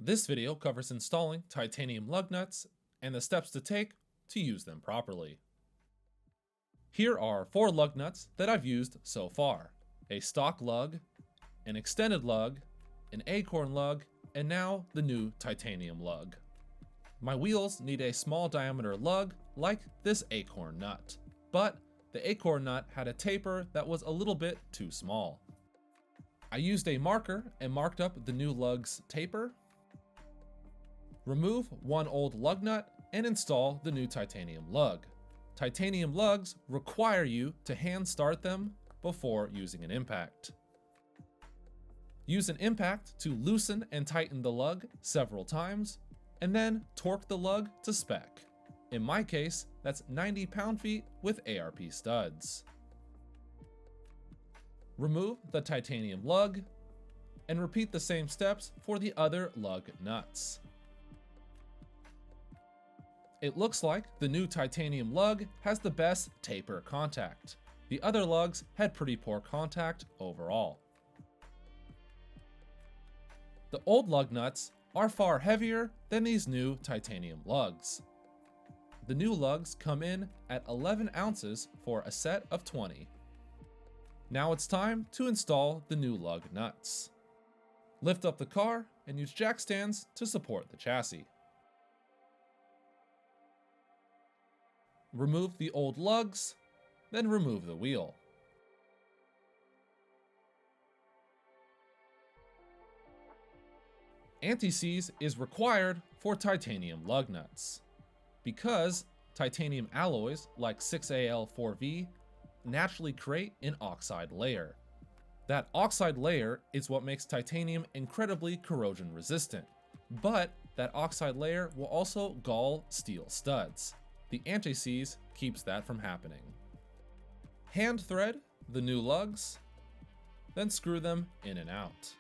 This video covers installing titanium lug nuts and the steps to take to use them properly. Here are 4 lug nuts that I've used so far: a stock lug, an extended lug, an acorn lug, and now the new titanium lug. My wheels need a small diameter lug like this acorn nut, but the acorn nut had a taper that was a little bit too small. I used a marker and marked up the new lug's taper. Remove one old lug nut and install the new titanium lug. Titanium lugs require you to hand start them before using an impact. Use an impact to loosen and tighten the lug several times, and then torque the lug to spec. In my case, that's 90 pound-feet with ARP studs. Remove the titanium lug, and repeat the same steps for the other lug nuts. It looks like the new titanium lug has the best taper contact. The other lugs had pretty poor contact overall. The old lug nuts are far heavier than these new titanium lugs. The new lugs come in at 11 ounces for a set of 20. Now it's time to install the new lug nuts. Lift up the car and use jack stands to support the chassis. Remove the old lugs, then remove the wheel. Anti-seize is required for titanium lug nuts because titanium alloys like 6Al4V naturally create an oxide layer. That oxide layer is what makes titanium incredibly corrosion resistant, but that oxide layer will also gall steel studs. The anti-seize keeps that from happening. Hand thread the new lugs, then screw them in and out.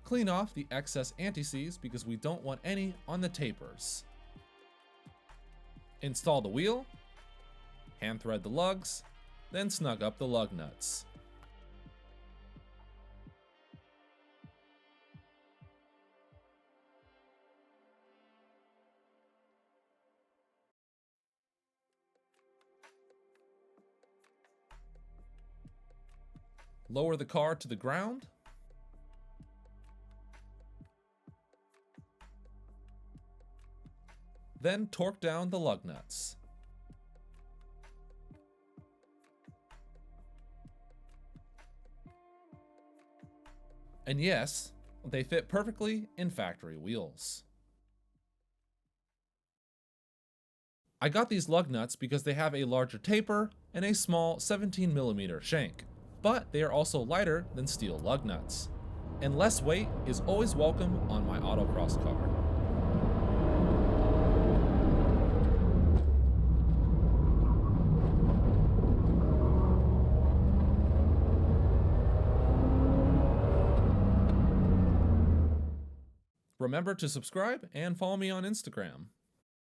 Clean off the excess anti-seize because we don't want any on the tapers. Install the wheel, hand thread the lugs, then snug up the lug nuts. Lower the car to the ground. Then torque down the lug nuts. And yes, they fit perfectly in factory wheels. I got these lug nuts because they have a larger taper and a small 17mm shank, but they are also lighter than steel lug nuts. And less weight is always welcome on my autocross car. Remember to subscribe and follow me on Instagram.